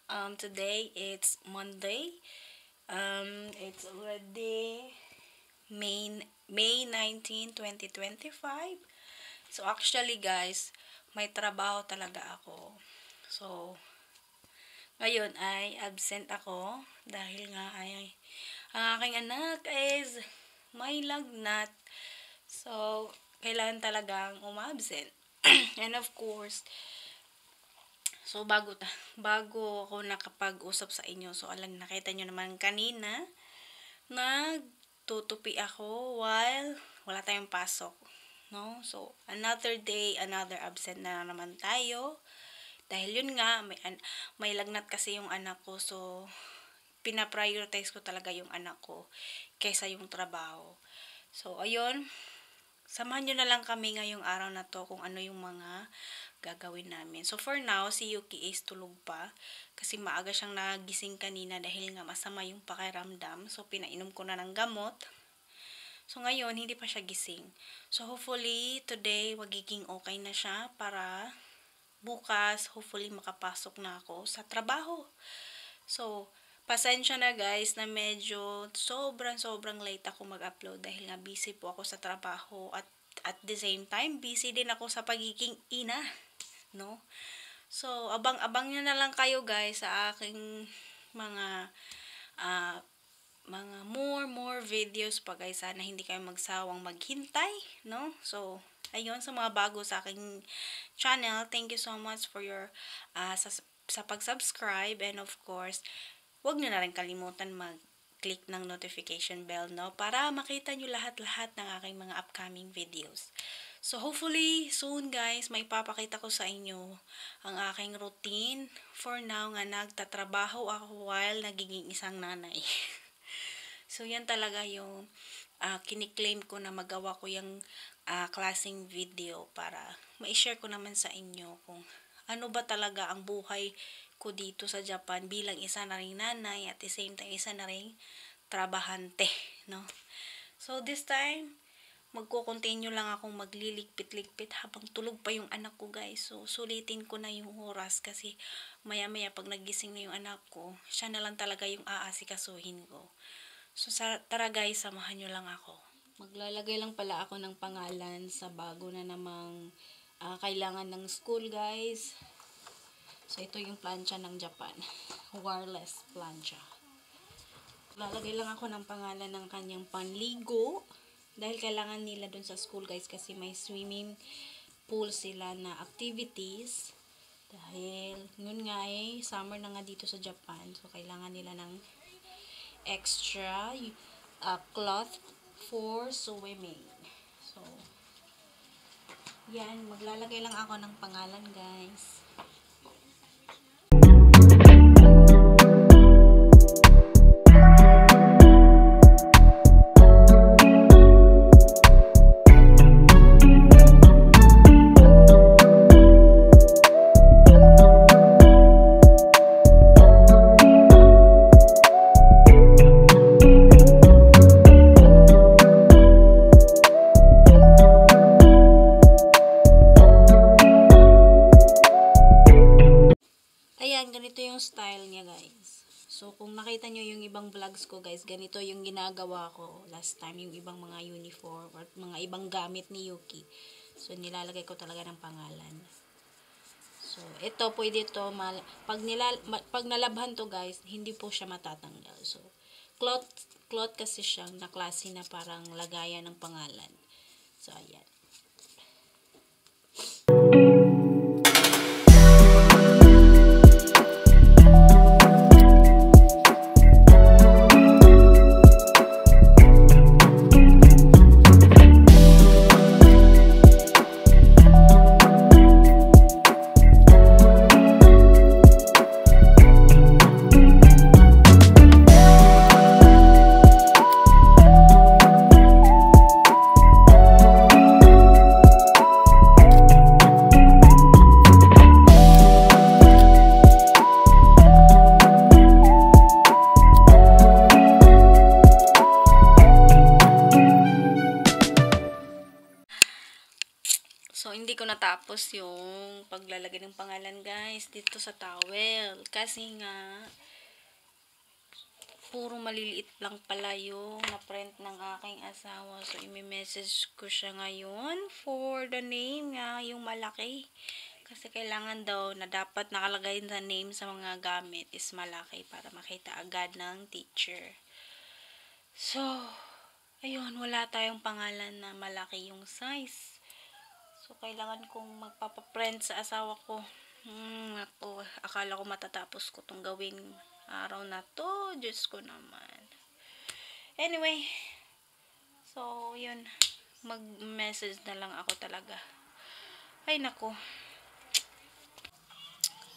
Today it's Monday. It's already May 19, 2025. So actually guys, may trabaho talaga ako. So ngayon ay absent ako dahil nga ay ang aking anak is may lagnat. So kailangan talagang umabsent. And of course, so bago ako nakapag-usap sa inyo, so nakita nyo naman kanina, nagtutupi ako while wala tayong pasok, no? So another day, another absent na naman tayo. Dahil yun nga, may lagnat kasi yung anak ko, so pina-prioritize ko talaga yung anak ko kaysa yung trabaho. So ayun, samahan nyo na lang kami ngayong araw na to kung ano yung mga gagawin namin. So for now, si Yuki is tulog pa kasi maaga siyang nagising kanina dahil nga masama yung pakiramdam. So pinainom ko na ng gamot. So ngayon, hindi pa siya gising. So hopefully, today magiging okay na siya para bukas, hopefully makapasok na ako sa trabaho. So, pasensya na guys na medyo sobrang late ako mag-upload dahil nga busy po ako sa trabaho at the same time busy din ako sa pagiging ina, no? So abang-abang nyo na lang kayo guys sa aking mga more videos pa guys. Sana hindi kayo magsawang maghintay, no? So ayun, sa mga bago sa aking channel, thank you so much for your sa pag-subscribe, and of course huwag nyo na rin kalimutan mag-click ng notification bell, no? Para makita nyo lahat-lahat ng aking mga upcoming videos. So, hopefully, soon guys, may papakita ko sa inyo ang aking routine. For now nga, nagtatrabaho ako while nagiging isang nanay. So, yan talaga yung kiniklaim ko na magawa ko yung klaseng video para ma-share ko naman sa inyo kung ano ba talaga ang buhay ko dito sa Japan bilang isa na ring nanay at the same time isa na ring trabahante, no? So this time, magko-continue lang akong magliligpit-ligpit habang tulog pa yung anak ko guys. So sulitin ko na yung oras kasi maya-maya pag nagising na yung anak ko, siya na lang talaga yung aasikasuhin ko. So tara guys, samahan nyo lang ako. Maglalagay lang pala ako ng pangalan sa bago na namang kailangan ng school guys. So ito yung plancha ng Japan, wireless plancha. Lalagay lang ako ng pangalan ng kanyang panligo dahil kailangan nila dun sa school guys kasi may swimming pool sila na activities. Dahil yun nga summer na nga dito sa Japan, so kailangan nila ng extra cloth for swimming. So yan, maglalagay lang ako ng pangalan guys. Ganito yung style niya guys. So kung nakita nyo yung ibang vlogs ko guys, ganito yung ginagawa ko last time, yung ibang mga uniform or mga ibang gamit ni Yuki. So nilalagay ko talaga ng pangalan. So ito pwede ito pag nalabhan to guys, hindi po siya matatanggal. So cloth kasi siyang na klase na parang lagayan ng pangalan. So ayan. hindi ko natapos yung paglalagay ng pangalan, guys, dito sa towel. Kasi nga, puro maliliit lang pala yung na-print ng aking asawa. So, imi-message ko siya ngayon for the name nga, yung malaki. Kasi kailangan daw na dapat nakalagay sa name sa mga gamit is malaki para makita agad ng teacher. So, ayun, wala tayong pangalan na malaki yung size. So, kailangan kong magpapaprint sa asawa ko. Ako, akala ko matatapos ko tong gawing araw na to. Diyos ko naman. Anyway, so, yun. Mag-message na lang ako talaga. Ay, nako.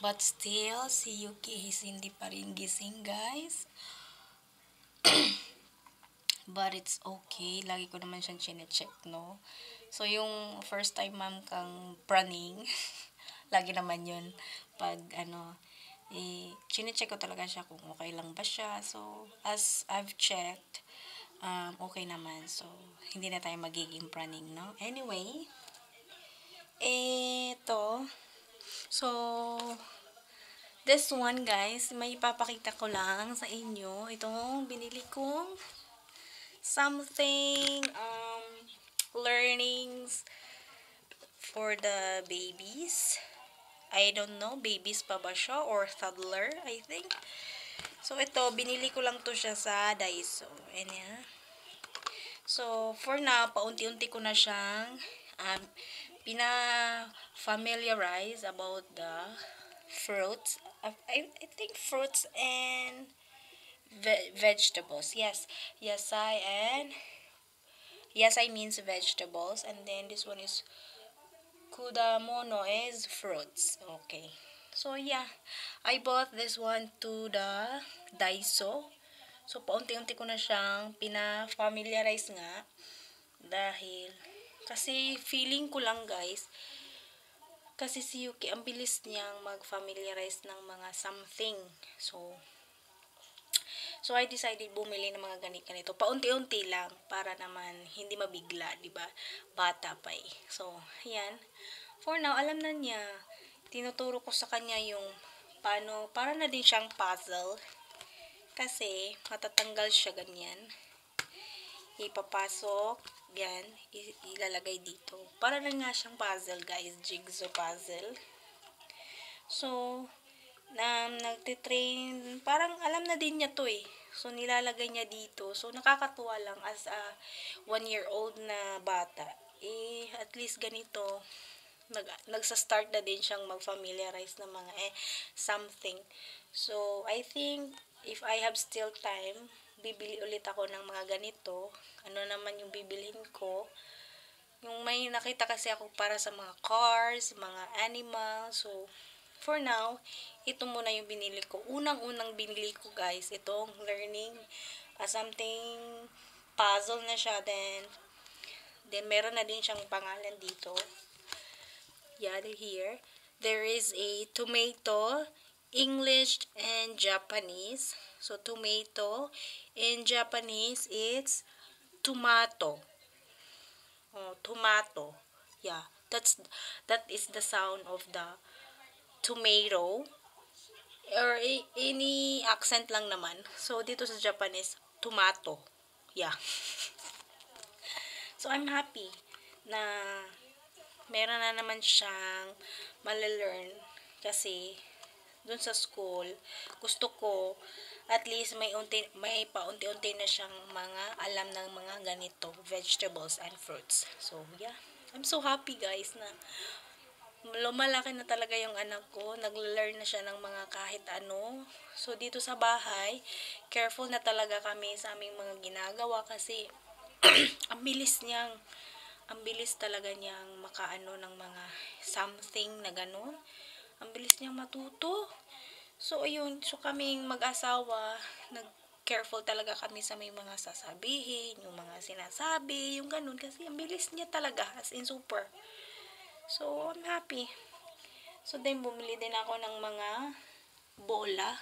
But still, si Yuki is hindi pa rin gising, guys. But it's okay. Lagi ko naman siyang chine-check, no? So, yung first time ma'am kang praning, lagi naman yun. Pag, chine-check ko talaga siya kung okay lang ba siya. So, as I've checked, okay naman. So, hindi na tayo magiging praning, no? Anyway, ito. So, this one, guys, may ipapakita ko lang sa inyo. Itong binili kong something, learnings for the babies. I don't know, babies pa ba siya or toddler, I think. So, ito, binili ko lang to siya sa Daiso. And yeah. So, for now, paunti-unti ko na siyang pina-familiarize about the fruits. I think fruits and vegetables. Yes. Yasai means vegetables. And then, this one is kudamono is fruits. Okay. So, yeah. I bought this one to the Daiso. So, paunti-unti ko na siyang pina-familiarize nga. Dahil, kasi feeling ko lang, guys, kasi si Yuki, ang bilis niyang mag-familiarize ng mga something. So I decided bumili ng mga ganito. Paunti-unti lang para naman hindi mabigla, 'di ba? Bata pa eh. So, yan. For now, alam na niya. Tinuturo ko sa kanya yung paano, para na din siyang puzzle. Kasi matatanggal siya ganyan. Ipapasok, yan, ilalagay dito. Para na nga siyang puzzle, guys, jigsaw puzzle. So, nagtitrain, parang alam na din niya to eh. So, nilalagay niya dito. So, nakakatuwa lang as a 1-year-old na bata. At least ganito, nagsa-start na din siyang mag-familiarize ng mga something. So, I think, if I have still time, bibili ulit ako ng mga ganito. Ano naman yung bibilhin ko? Yung may nakita kasi ako para sa mga cars, mga animals. So, for now, ito muna yung binili ko. Unang-unang binili ko, guys, itong learning something puzzle na siya. Then meron na din siyang pangalan dito. Yeah, here. There is a tomato, English and Japanese. So, tomato. In Japanese, it's tomato. Oh, tomato. Yeah, that is the sound of the tomato. Or any accent lang naman. So, dito sa Japanese, tomato. Yeah. So, I'm happy na meron na naman siyang malalearn. Kasi, dun sa school, gusto ko, at least may paunti-unti na siyang mga alam ng mga ganito, vegetables and fruits. So, yeah. I'm so happy, guys, na lumalaki na talaga yung anak ko. Nag-learn na siya ng mga kahit ano. So, dito sa bahay, careful na talaga kami sa aming mga ginagawa kasi ang bilis talaga niyang makaano ng mga something na ganun. Ang bilis niyang matuto. So, ayun. So, kaming mag-asawa, careful talaga kami sa may mga sasabihin, yung mga sinasabi, yung ganun. Kasi ang bilis niya talaga, as in super. So, I'm happy. So, then, bumili din ako ng mga bola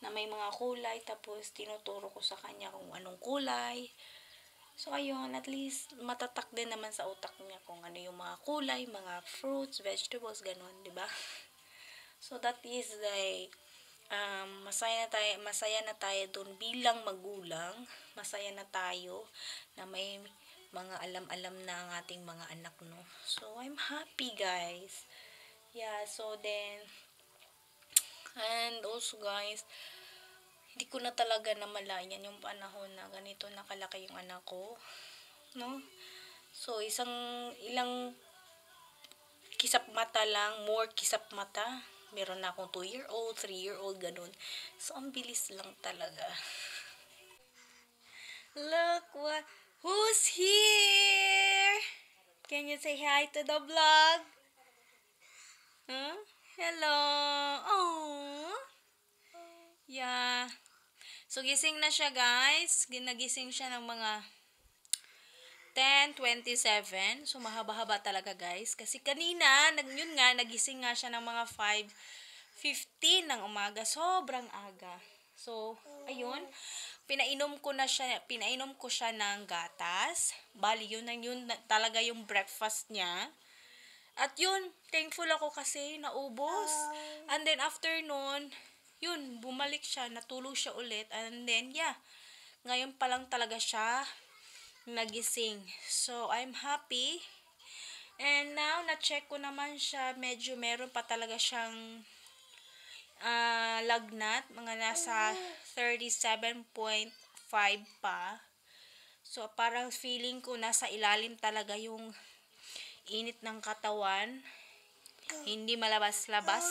na may mga kulay. Tapos, tinuturo ko sa kanya kung anong kulay. So, ayun, at least matatak din naman sa utak niya kung ano yung mga kulay, mga fruits, vegetables, ganun, di ba? So, that is like, masaya na tayo dun bilang magulang. Masaya na tayo na may mga alam-alam na ang ating mga anak, no? So, I'm happy, guys. Yeah, so then, and also, guys, hindi ko na talaga namalayan yung panahon na ganito nakalaki yung anak ko, no? So, ilang kisap mata lang, more kisap mata. Meron na akong 2-year-old, 3-year-old, ganun. So, ang bilis lang talaga. Look what, who's here? Can you say hi to the vlog? Huh? Hello. Oh. Yeah. So, gising na siya, guys. Ginagising siya ng mga 10:27. So, mahaba-haba talaga, guys. Kasi kanina, yun nga, nagising nga siya ng mga 5:15 ng umaga. Sobrang aga. So, ayun. Pinainom ko siya ng gatas. Bali, yun talaga yung breakfast niya. At yun, thankful ako kasi naubos. And then, after nun, yun, bumalik siya, natulog siya ulit. And then, yeah, ngayon pa lang talaga siya nagising. So, I'm happy. And now, na-check ko naman siya. Medyo meron pa talaga siyang lagnat. Mga nasa 37.5 pa. So, parang feeling ko nasa ilalim talaga yung init ng katawan. Hindi malabas-labas.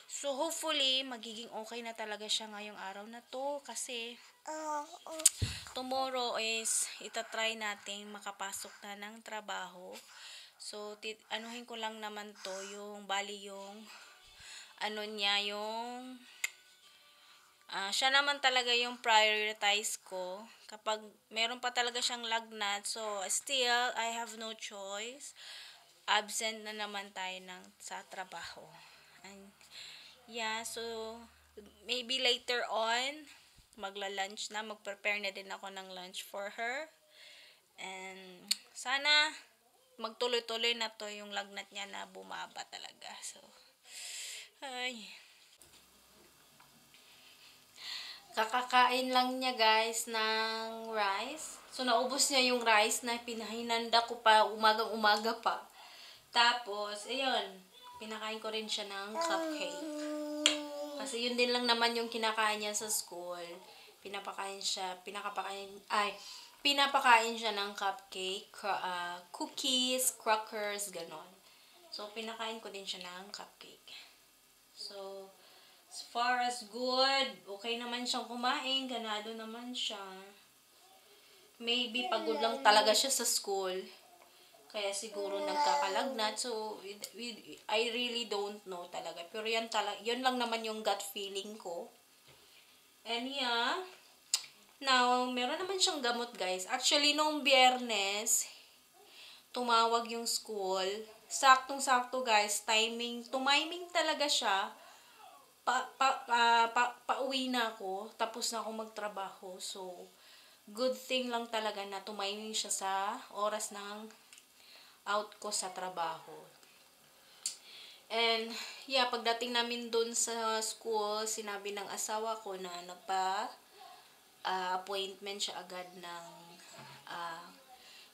So, hopefully, magiging okay na talaga siya ngayong araw na to. Kasi, tomorrow is itatry natin makapasok na ng trabaho. So, anuhin ko lang naman to, yung bali yung siya naman talaga yung prioritize ko kapag meron pa talaga siyang lagnat. So, still, I have no choice. Absent na naman tayo sa trabaho. And, yeah, so, maybe later on, magla-lunch na, mag-prepare na din ako ng lunch for her. And, sana, magtuloy-tuloy na to yung lagnat niya na bumaba talaga. So, ay. Kakakain lang niya, guys, ng rice. So, naubos niya yung rice na pinahinanda ko pa umagang-umaga pa. Tapos, ayun, pinakain ko rin siya ng cupcake. Kasi yun din lang naman yung kinakain niya sa school. Pinapakain siya ng cupcake, cookies, crackers, ganon. So, pinakain ko din siya ng cupcake. So, as far as good, okay naman siyang kumain, ganado naman siya. Maybe pagod lang talaga siya sa school. Kaya siguro nagkakalagnat. So, I really don't know talaga. Pero yun lang naman yung gut feeling ko. And yeah, now, meron naman siyang gamot, guys. Actually, nung Biyernes, tumawag yung school. Saktong-sakto, guys. Tumiming talaga siya. Pauwi na ako. Tapos na ako magtrabaho. So, good thing lang talaga na tumiming siya sa oras ng out ko sa trabaho. And, yeah, pagdating namin dun sa school, sinabi ng asawa ko na appointment siya agad ng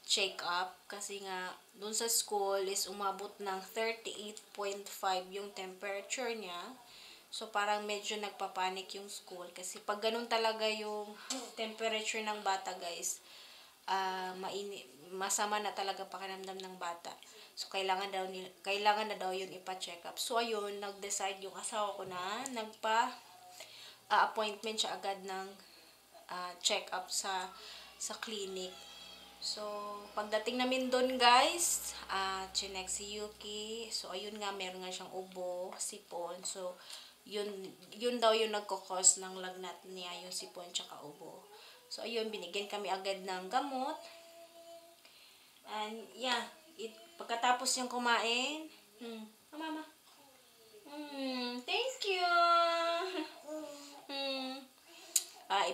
check-up. Kasi nga, dun sa school is umabot ng 38.5 yung temperature niya. So, parang medyo nagpapanik yung school. Kasi pag ganun talaga yung temperature ng bata, guys, masama na talaga pakiramdam ng bata. So, kailangan na daw yun ipa-check up. So, ayun, nag-decide yung asawa ko na appointment siya agad ng check up sa clinic. So, pagdating namin doon, guys, chinek si Yuki. So, ayun nga, meron nga siyang ubo, sipon. So, yun daw yung nagkakos ng lagnat niya, yung sipon tsaka ubo. So, ayun, binigyan kami agad ng gamot. And, yeah, pagkatapos yung kumain, mama. Thank you.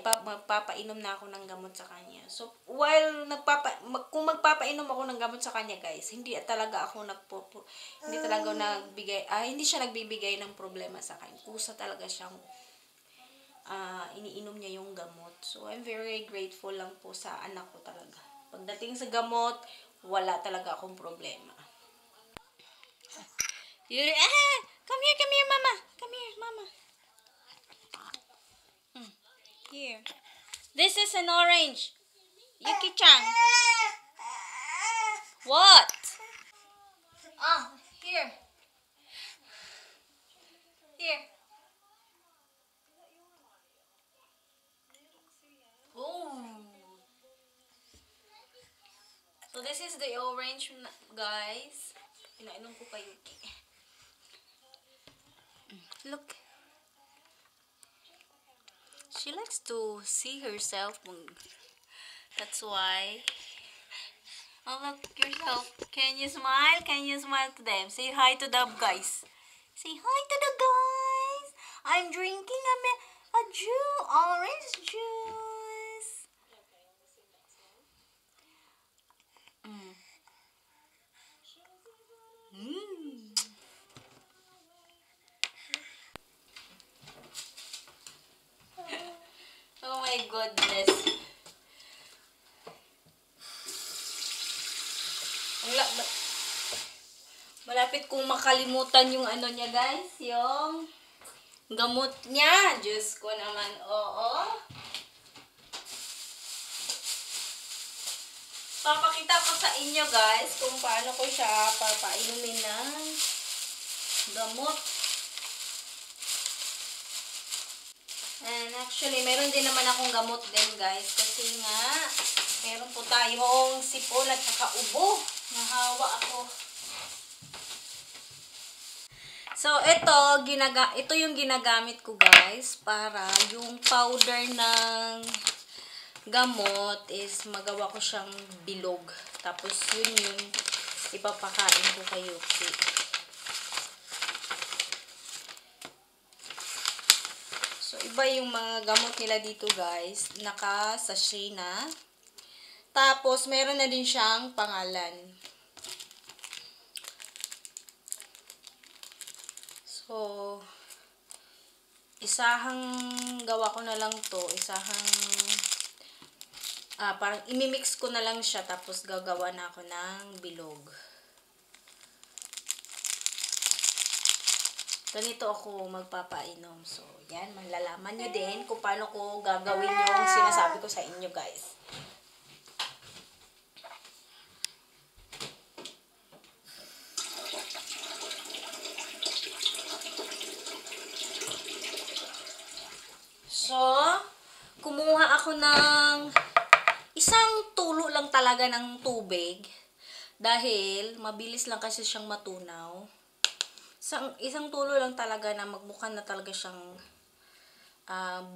magpapainom na ako ng gamot sa kanya. So, while kung magpapainom ako ng gamot sa kanya, guys, hindi talaga hindi siya nagbibigay ng problema sa akin. Kusa talaga siyang iniinom niya yung gamot. So, I'm very grateful lang po sa anak ko talaga. Pagdating sa gamot, wala talaga akong problema. Come here, mama. Come here, mama. Here. This is an orange. Yuki-chan. What? Here. Here. Oh. So this is the orange, guys. Pinainom ko kay Yuki. Look. She likes to see herself. That's why. Oh, look yourself. Can you smile? Can you smile to them? Say hi to the guys. Say hi to the guys. I'm drinking a juice, orange juice. Oh my goodness. Malapit kong makalimutan yung ano niya, guys. Yung gamot niya. Diyos ko naman. Oo. Papakita ko sa inyo, guys, kung paano ko siya papainumin ng gamot. And actually, meron din naman akong gamot din, guys. Kasi nga, meron po tayong sipon at saka ubo. Nahawa ako. So, ito yung ginagamit ko, guys, para yung powder ng gamot is magawa ko siyang bilog. Tapos, yun yung ipapakain ko kay Yuki. So, iba yung mga gamot nila dito, guys. Naka-sachet na. Tapos, meron na din siyang pangalan. So, isahang gawa ko na lang to. Parang imimix ko na lang siya. Tapos, gagawa na ako ng bilog. Ganito ako magpapainom. So, yan. Malalaman nyo din kung paano ko gagawin yung sinasabi ko sa inyo, guys. So, kumuha ako ng isang tulo lang talaga ng tubig. Dahil, mabilis lang kasi siyang matunaw. Isang tulo lang talaga na magmukha na talaga siyang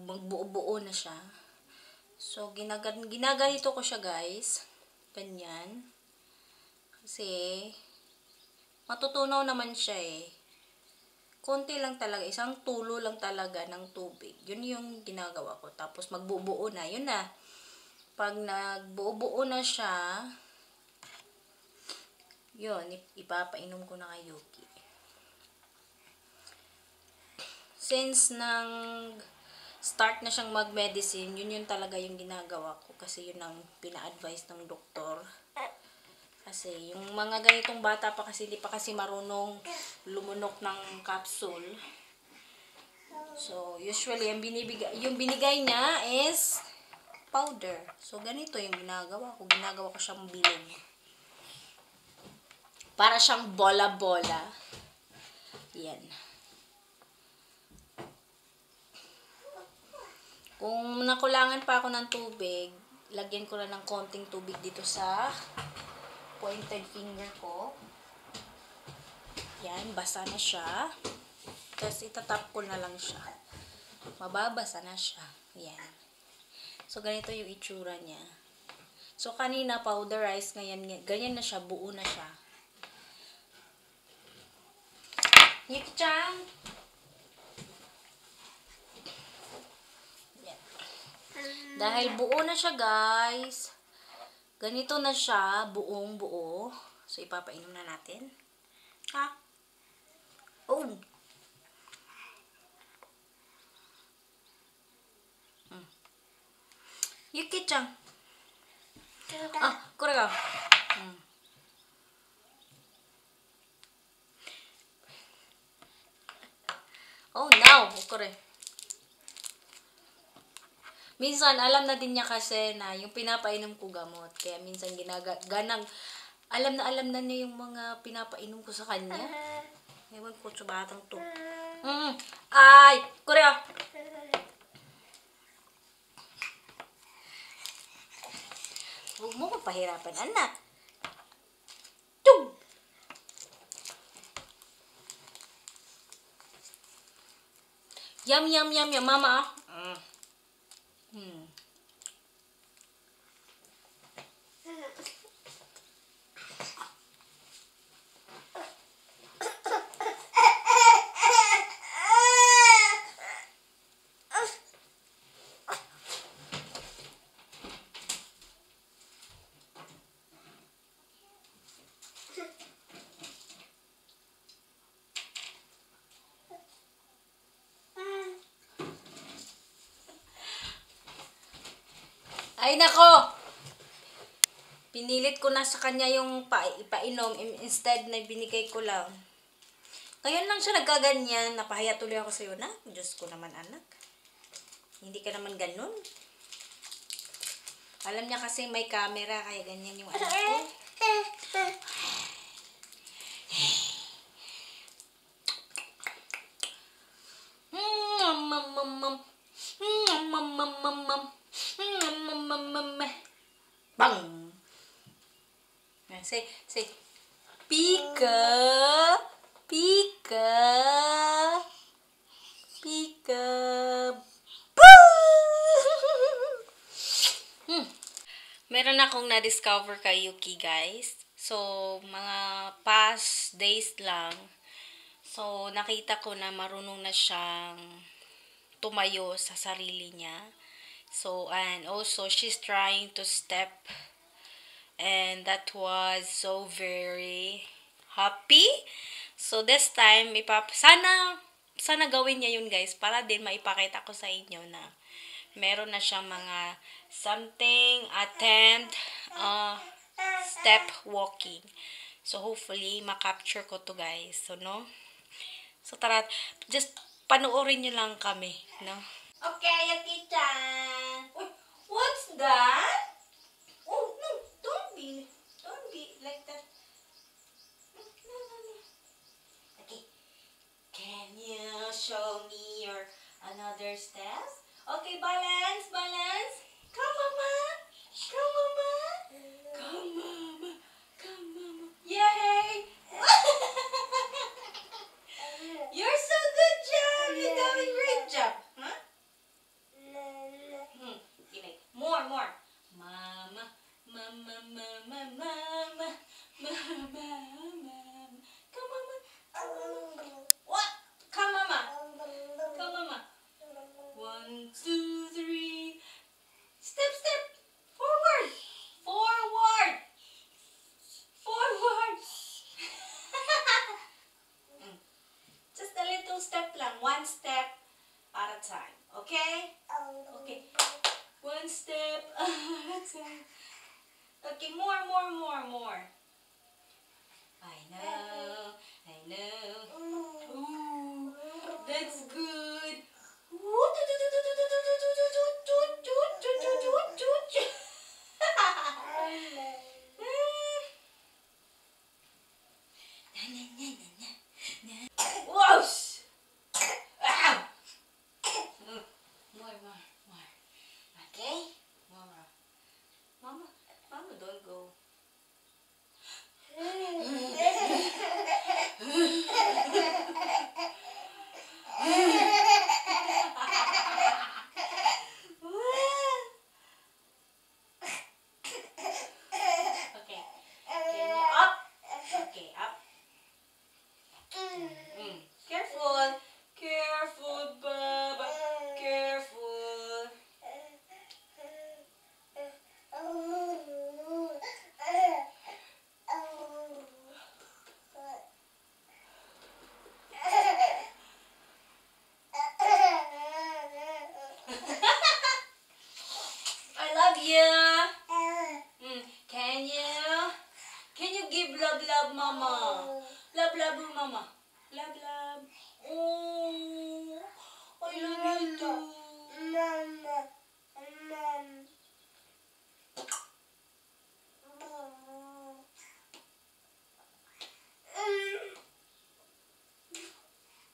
magbuo-buo na siya. So, ginaganito ko siya, guys. Ganyan. Kasi, matutunaw naman siya eh. Konti lang talaga, isang tulo lang talaga ng tubig. Yun yung ginagawa ko. Tapos magbubuo na, yun na. Pag nagbuo na siya, yun, ipapainom ko na kay Yuki. Since start na siyang mag-medicine, yun talaga yung ginagawa ko. Kasi yun ang pina-advise ng doktor. Kasi yung mga ganitong bata pa kasi, hindi pa kasi marunong lumunok ng capsule. So, usually, yung binigay niya is powder. So, ganito yung ginagawa ko. Ginagawa ko siyang bilog. Para siyang bola-bola. Yan. Kung nakulangan pa ako ng tubig, lagyan ko na ng konting tubig dito sa pointed finger ko. Yan, basa na siya. Tapos itatap ko na lang siya. Mababasa na siya. Yan. So, ganito yung itsura niya. So, kanina powderized, ngayon, ganyan na siya, buo na siya. Yuki-chan! Yan. Dahil buo na siya, guys. Ganito na siya, buong buo. So, ipapainom na natin. Ha? Oh! Yuki-chan. Ah, kore ga. Oh, now. Kore. Minsan, alam na din niya kasi na yung pinapainom ko gamot. Kaya minsan alam na niya yung mga pinapainom ko sa kanya. Ewan ko sa batang to. Ay! Kore ah! Huwag mo ko pahirapan, anak. Tug! Yum, yum, yum, yum, mama. Ay, nako! Pinilit ko na sa kanya yung ipainom instead na binigay ko lang. Ngayon lang siya nagkaganyan. Napahiya tuloy ako sa'yo na. Diyos ko naman, anak. Hindi ka naman ganun. Alam niya kasi may camera, kaya ganyan yung anak ko. Bang! Say, Pika! Pika! Pika! Meron akong na-discover kay Yuki, guys. So, mga past days lang. So, nakita ko na marunong na siyang tumayo sa sarili niya. So, and also, she's trying to step. And that was so very happy. So, this time, sana gawin niya yun, guys. Para din maipakita ko sa inyo na meron na siyang mga something, attempt, step walking. So, hopefully, makapture ko to, guys. So, no? So, tara, just panoorin nyo lang kami, no? Okay, Yuki-chan. What's that? Oh, no, don't be like that. No. Okay, can you show me your another steps? Okay, balance. Come, mama. Yay! You're so good job. You're doing great job. Huh? More. Mama. Come, mama. What? Come, mama. 1, 2, 3. Step. Forward. Just a little step lang. 1 step at a time. Okay? Okay. 1 step at a time. Okay, more. I know. Ooh, that's good. Whoosh! Ow! More. Okay? More. Mama, don't go. love, love, mama. Love, love, mama. Love, love. Oh, I love you too.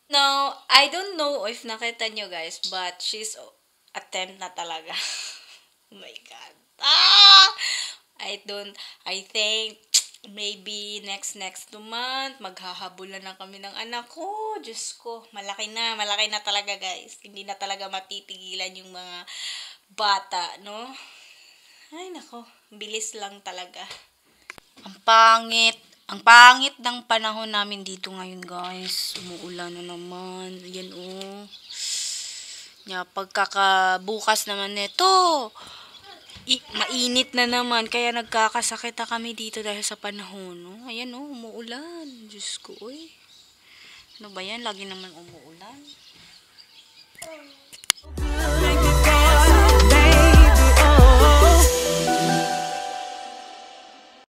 No, I don't know if nakita nyo guys, but she's attempt na talaga. Oh my God. Ah! I think maybe next month, maghahabulan na kami ng anak ko. Diyos ko, malaki na talaga guys. Hindi na talaga mapipigilan yung mga bata, no? Ay nako, bilis lang talaga. Ang pangit ng panahon namin dito ngayon, guys. Umuulan na naman. Ayan, oh. Pagkakabukas naman nito, mainit na naman. Kaya nagkakasakit na kami dito dahil sa panahon, no? Ayan, oh, umuulan. Diyos ko, oy. Ano ba yan? Lagi naman umuulan.